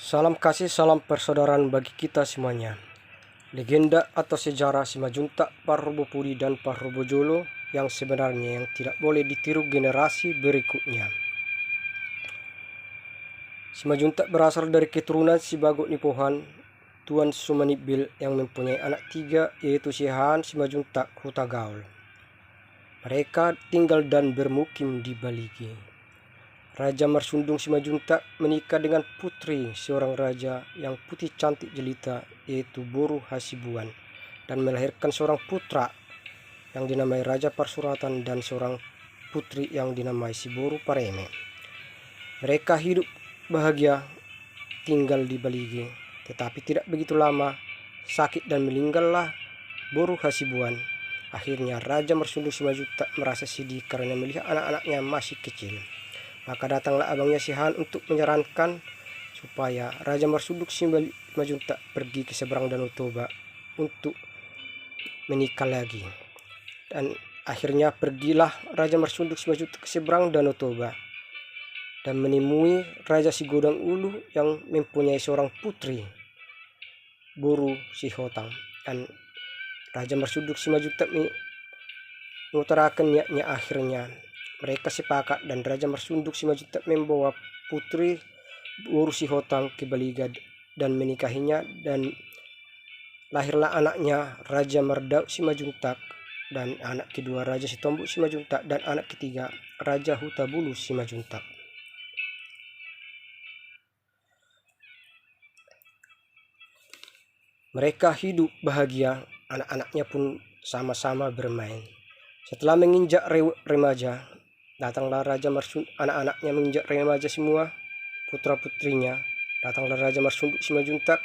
Salam kasih, salam persaudaraan bagi kita semuanya. Legenda atau sejarah Simajuntak Parhubupudi dan Parhubojolo yang sebenarnya yang tidak boleh ditiru generasi berikutnya. Simajuntak berasal dari keturunan Sibago Nipohan, Tuan Sumanibil yang mempunyai anak 3 yaitu Sihan Simajuntak Hutagaul. Mereka tinggal dan bermukim di Baligi. Raja Marsundung Simajuntak menikah dengan putri seorang raja yang putih cantik jelita yaitu Boru Hasibuan dan melahirkan seorang putra yang dinamai Raja Parsuratan dan seorang putri yang dinamai Siboru Pareme. Mereka hidup bahagia tinggal di Baligi, tetapi tidak begitu lama sakit dan meninggallah Boru Hasibuan. Akhirnya Raja Marsundung Simajuntak merasa sedih karena melihat anak-anaknya masih kecil. Maka datanglah abangnya Sihan untuk menyarankan supaya Raja Marsunduk Simajuntak pergi ke seberang Danau Toba untuk menikah lagi. Dan akhirnya pergilah Raja Marsunduk Simajuntak ke seberang Danau Toba dan menemui Raja Sigodang Ulu yang mempunyai seorang putri, Boru Sihotang. Dan Raja Marsunduk Simajuntak mengutarakan niatnya. Akhirnya mereka sepakat dan Raja Marsunduk Simajuntak membawa putri Boru Sihotang ke Baliga dan menikahinya, dan lahirlah anaknya Raja Mardauk Simajuntak dan anak kedua Raja Sitombuk Simajuntak dan anak ketiga Raja Hutabulu Simajuntak. Mereka hidup bahagia, anak-anaknya pun sama-sama bermain. Setelah menginjak remaja, datanglah Raja Marsunduk, anak-anaknya menginjak remaja semua, putra-putrinya. Datanglah Raja Marsunduk Simajuntak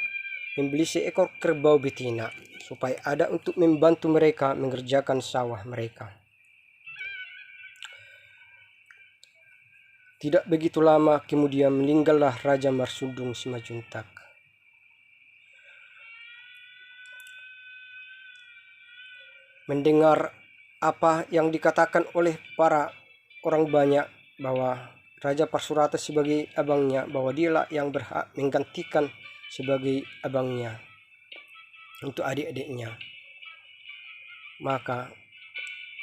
membeli seekor kerbau betina supaya ada untuk membantu mereka mengerjakan sawah mereka. Tidak begitu lama kemudian meninggallah Raja Marsundung Simajuntak. Mendengar apa yang dikatakan oleh para orang banyak bahwa Raja Parsurata sebagai abangnya, bahwa dialah yang berhak menggantikan sebagai abangnya untuk adik-adiknya. Maka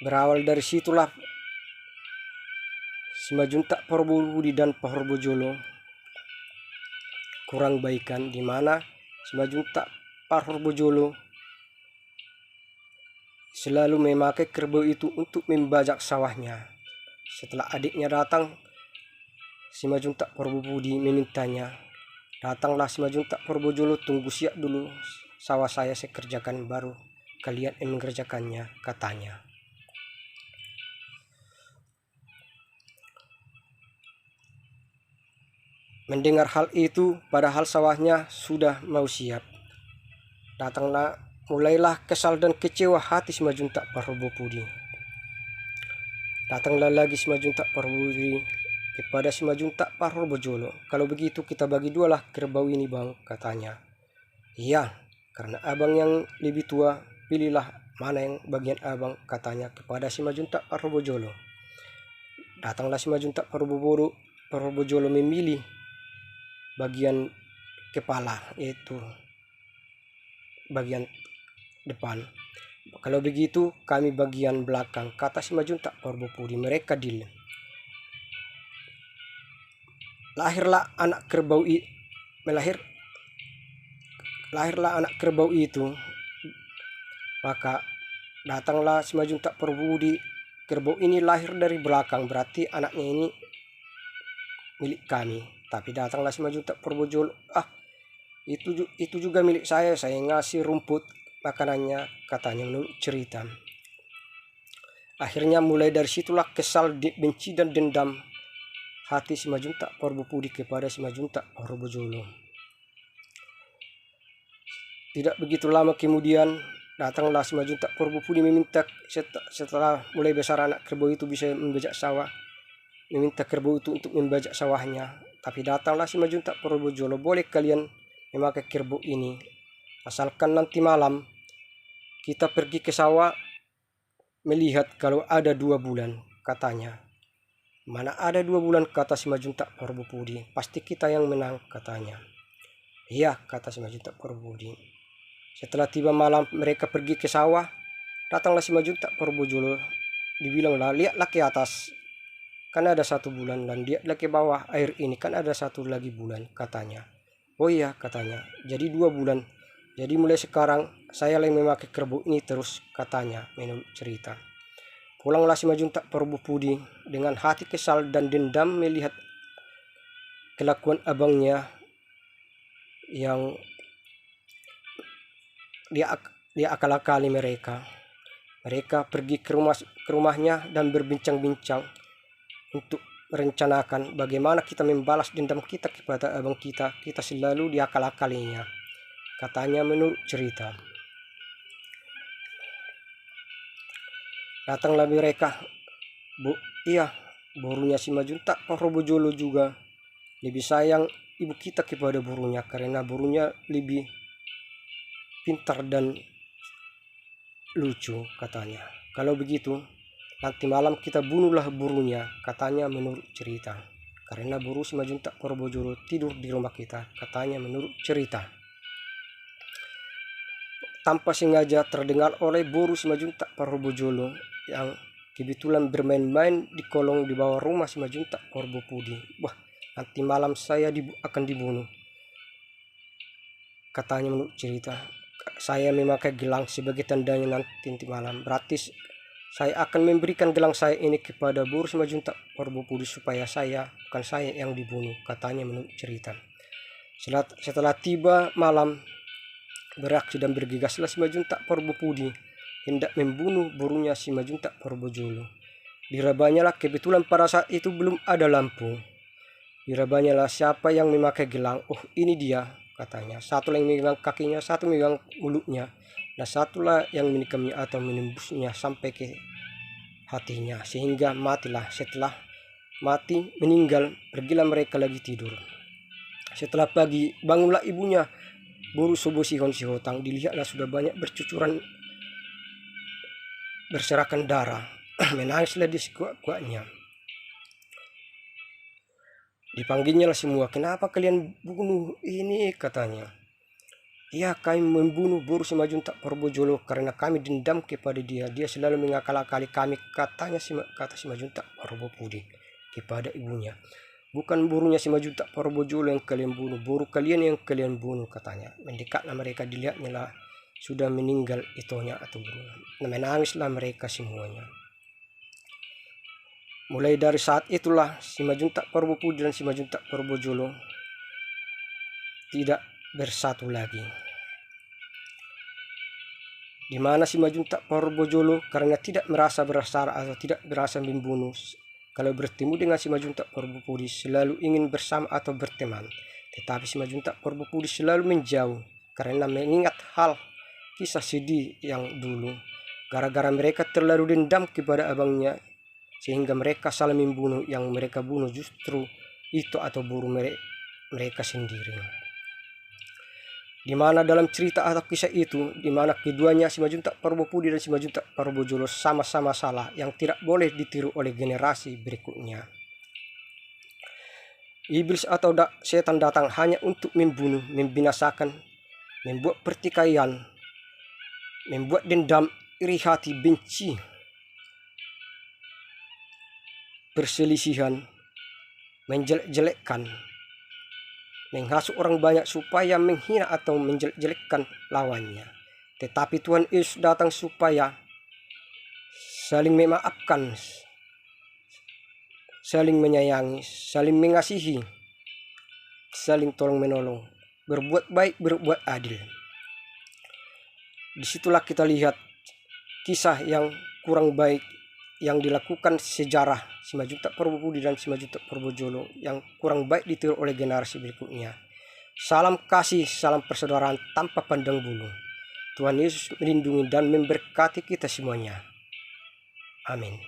berawal dari situlah Simajuntak Parhubupudi dan Parhubojolo kurang baikan, di mana Simajuntak Parhubojolo selalu memakai kerbau itu untuk membajak sawahnya. Setelah adiknya datang, Simajuntak Parhubupudi memintanya, datanglah Simajuntak Parhubojolo, tunggu siap dulu sawah saya kerjakan, baru kalian yang mengerjakannya, katanya. Mendengar hal itu, padahal sawahnya sudah mau siap, mulailah kesal dan kecewa hati Simajuntak Parhubupudi. Datanglah lagi Simajuntak Parhubupudi kepada Simajuntak Parhubojolo. Kalau begitu kita bagi dualah kerbau ini bang, katanya. Iya, karena abang yang lebih tua, pilihlah mana yang bagian abang, katanya kepada Simajuntak Parhubojolo. Datanglah Simajuntak Parhubojolo memilih bagian kepala, yaitu bagian depan. Kalau begitu kami bagian belakang, kata Simajuntak Parhubupudi. Mereka deal. Lahirlah anak kerbau itu. Maka datanglah Simajuntak Parhubupudi, kerbau ini lahir dari belakang, berarti anaknya ini milik kami. Tapi datanglah Simajuntak Parhubojolo, itu juga milik saya ngasih rumput makanannya, katanya menurut cerita. Akhirnya mulai dari situlah kesal, benci dan dendam hati Simajuntak Parhubupudi kepada Simajuntak Parhubojolo. Tidak begitu lama kemudian datanglah Simajuntak Parhubupudi meminta, setelah mulai besar anak kerbau itu bisa membajak sawah, meminta kerbau itu untuk membajak sawahnya. Tapi datanglah Simajuntak Parhubojolo, boleh kalian memakai kerbau ini, asalkan nanti malam kita pergi ke sawah melihat kalau ada 2 bulan, katanya. Mana ada 2 bulan, kata Simajuntak Parhubupudi, pasti kita yang menang, katanya. Iya, kata si Majuntak Purwobudi. Setelah tiba malam mereka pergi ke sawah. Datanglah si Majuntak Purwojolo. Dibilanglah, lihatlah ke atas, kan ada 1 bulan, dan lihatlah ke bawah air ini, kan ada 1 lagi bulan, katanya. Oh iya, katanya, jadi 2 bulan. Jadi mulai sekarang saya yang memakai kerbau ini terus, katanya menurut cerita. Pulanglah si Majuntak Purwobudi dengan hati kesal dan dendam melihat kelakuan abangnya yang dia akal-akali mereka. Mereka pergi ke rumahnya dan berbincang-bincang untuk merencanakan bagaimana kita membalas dendam kita kepada abang kita. Kita selalu diakal-akalinya, katanya menurut cerita. Datanglah mereka. Burunya si Majuntak Purwojolo juga lebih sayang ibu kita kepada burunya, karena burunya lebih pintar dan lucu, katanya. Kalau begitu, nanti malam kita bunuhlah burunya, katanya menurut cerita. Karena buru si Majuntak Purwojolo tidur di rumah kita, katanya menurut cerita. Tanpa sengaja terdengar oleh buru si Majuntak Purwojolo yang kebetulan bermain-main di kolong di bawah rumah si Majuntak Purwobudi. Wah, nanti malam saya akan dibunuh, katanya menurut cerita. Saya memakai gelang sebagai tandanya nanti malam. Berarti saya akan memberikan gelang saya ini kepada buru si Majuntak Purwobudi supaya bukan saya yang dibunuh, katanya menurut cerita. Setelah tiba malam, beraksi dan bergegaslah si Majuntak Purwobudi hendak membunuh burunya si Majuntak Purwojolo. Dirabanyalah, kebetulan pada saat itu belum ada lampu. Dirabanyalah siapa yang memakai gelang. Oh, ini dia, katanya. 1 yang megang kakinya, 1 megang mulutnya, dan 1 yang menikamnya atau menembusnya sampai ke hatinya, sehingga matilah. Setelah mati, meninggal, pergilah mereka lagi tidur. Setelah pagi, bangunlah ibunya buru Sobo Sihon Sihotang. Dilihatlah sudah banyak bercucuran berserakan darah. Menangislah di sekuat-kuatnya. Dipanggilnya lah semua. Kenapa kalian bunuh ini, katanya. Iya, kami membunuh buru si Majuntak Purwojolo karena kami dendam kepada dia. Dia selalu mengakal-akali kami, kata si Majuntak Purwobudi kepada ibunya. Bukan burunya si Majuntak Purwojolo yang kalian bunuh, buru kalian yang kalian bunuh, katanya. Mendekatlah mereka, dilihatnya lah sudah meninggal itunya atau bunuh. Menangislah mereka semuanya. Mulai dari saat itulah si Majuntak Purwobudi dan si Majuntak Purwojolo tidak bersatu lagi. Di mana si Majuntak Purwojolo karena tidak merasa bersalah atau tidak berasa membunuh, kalau bertemu dengan si Majuntak Purwobudi selalu ingin bersama atau berteman. Tetapi si Majuntak Purwobudi selalu menjauh karena mengingat hal kisah sedih yang dulu. Gara-gara mereka terlalu dendam kepada abangnya, sehingga mereka saling membunuh. Yang mereka bunuh justru itu atau buru mereka sendiri. Di mana dalam cerita atau kisah itu, di mana keduanya si Majuntak Purwobudi dan si Majuntak Purwojolo sama-sama salah yang tidak boleh ditiru oleh generasi berikutnya. Iblis atau setan datang hanya untuk membunuh, membinasakan, membuat pertikaian, membuat dendam, iri hati, benci, perselisihan, menjelek-jelekkan, menghasut orang banyak supaya menghina atau menjelek-jelekkan lawannya. Tetapi Tuhan Yesus datang supaya saling memaafkan, saling menyayangi, saling mengasihi, saling tolong menolong, berbuat baik, berbuat adil. Disitulah kita lihat kisah yang kurang baik yang dilakukan sejarah si Majuntak Purwobudi dan si Majuntak Purwojolo yang kurang baik ditiru oleh generasi berikutnya. Salam kasih, salam persaudaraan tanpa pandang bulu. Tuhan Yesus melindungi dan memberkati kita semuanya. Amin.